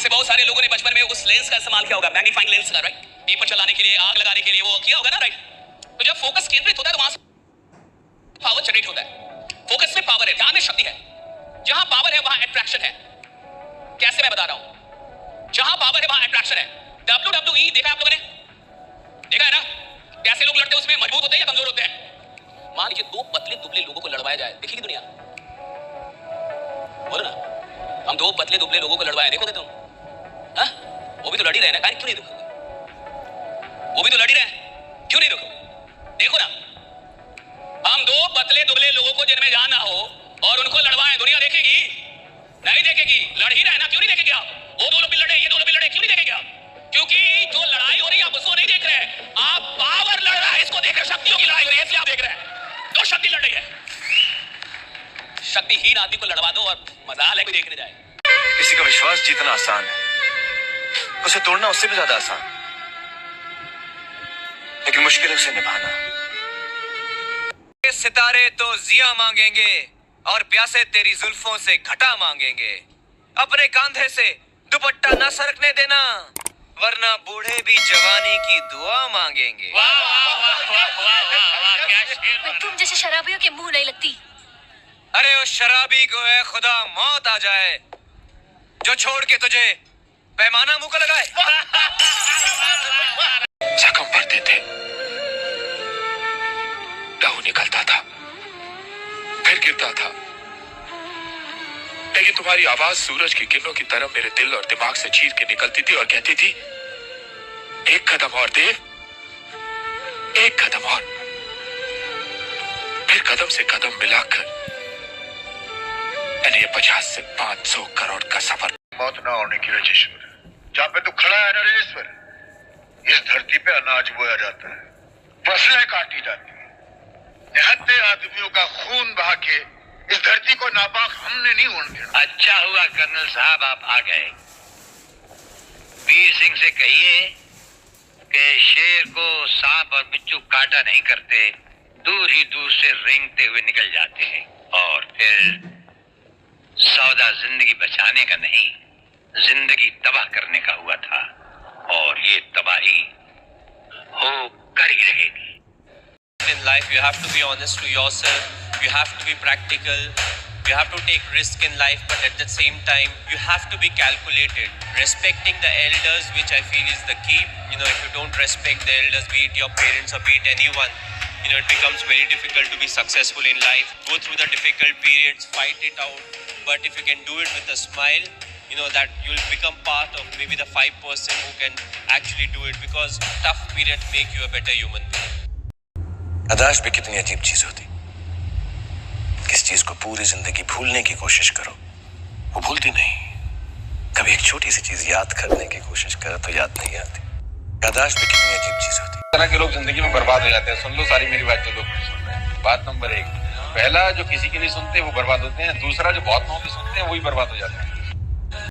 से बहुत सारे लोगों ने बचपन में उस लेंस का इस्तेमाल किया होगा, मैग्नीफाइंग लेंस का, राइट? पेपर चलाने के लिए, आग लगाने के लिए वो किया होगा ना, राइट? तो जब फोकस केंद्रित होता है तो वहां से पावर जनरेट होता है। फोकस में पावर है, ध्यान में शक्ति है। जहां पावर है वहां अट्रैक्शन है। कैसे मैं बता रहा हूं? जहां पावर है वहां अट्रैक्शन है। WWE देखा है आप लोगों ने? देखा है ना? कैसे लोग लड़ते हैं, उसमें मजबूत होते हैं या कमजोर होते हैं? मान लीजिए दो पतले दुबले लोगों को लड़वाया जाए, देखेगी दुनिया? बोलो ना, हम दो पतले दुबले लोगों को लड़वाए, देखोगे तुम? हाँ? वो भी तो लड़ ही रहे ना, क्यों नहीं देखोगे? वो भी तो लड़ ही रहे, क्यों नहीं देखोगे? देखो ना, हम दो पतले दुबले लोगों को जिनमें जान ना हो और उनको लड़वाएं, दुनिया देखेगी? नहीं देखेगी। लड़ ही रहे ना, क्यों नहीं देखेगी आप? वो दो लोग भी लड़े, ये दो लोग भी लड़े, क्यों नहीं देखेगी आप? क्योंकि जो लड़ाई हो रही है आप उसको नहीं देख रहे हैं, आप पावर लड़ रहा है इसको देख रहे हैं। शक्तियों की लड़ाई हो रही है इसलिए आप देख रहे हैं। दो शक्ति लड़ रही है। शक्तिहीन आदमी को लड़वा दो और मजाल है कोई देखने जाए। किसी का विश्वास जीतना आसान है, उसे तोड़ना उससे भी ज्यादा आसान, लेकिन मुश्किल है उसे निभाना। सितारे तो जिया मांगेंगे और प्यासे तेरी जुल्फों से घटा मांगेंगे। अपने कांधे से दुपट्टा न सरकने देना, वरना बूढ़े भी जवानी की दुआ मांगेंगे। वाह वाह वाह वाह वाह वाह, क्या शेर! तुम जैसे शराबियों के मुंह नहीं लगती। अरे उस शराबी को है खुदा मौत आ जाए जो छोड़ के तुझे पैमाना मुंह को लगाए। जख्म भरते थे, लहू निकलता था, फिर गिरता था, लेकिन तुम्हारी आवाज सूरज की किरणों की तरह मेरे दिल और दिमाग से चीर के निकलती थी और कहती थी, एक कदम और देव, एक कदम और। फिर कदम से कदम मिलाकर मैंने 50 से 500 करोड़ का सफर। मौत ना होने की रजिस्टर जहाँ पे तू खड़ा है नरेश्वर, इस धरती पे अनाज बोया जाता है, फसलें काटी जाती है, निहत्थे आदमियों का खून बहा के इस धरती को नापाक हमने नहीं होने देना। अच्छा हुआ कर्नल साहब आप आ गए। वीर सिंह से कहिए कि शेर को सांप और बिच्छू काटा नहीं करते, दूर ही दूर से रेंगते हुए निकल जाते हैं। और फिर सौदा जिंदगी बचाने का नहीं, जिंदगी तबाह करने का हुआ था, और ये तबाही हो कर ही रहेगी। In life, you have to be honest to yourself, you have to be practical, you have to take risk in life, but at the same time, you have to be calculated. Respecting the elders, which I feel is the key. You know, if you don't respect the elders, be it your parents or be it anyone, you know, it becomes very difficult to be successful in life. Go through the difficult periods, fight it out, but if you can do it with a smile, you know that you'll become part of maybe the 5% who can actually do it, because tough periods make you a better human being. याददाश्त भी कितनी अजीब चीज होती। किस चीज को पूरी जिंदगी भूलने की कोशिश करो, वो भूलती नहीं। कभी एक छोटी सी चीज याद करने की कोशिश करो तो याद नहीं आती। याददाश्त भी कितनी अजीब चीज होती। इस तरह के लोग जिंदगी में बर्बाद हो जाते हैं। सुन लो सारी मेरी बात जो लोग नहीं सुन रहे हैं। बात नंबर 1, पहला जो किसी की नहीं सुनते वो बर्बाद होते हैं, दूसरा जो बहुत लोगों की सुनते हैं वही बर्बाद हो जाते हैं।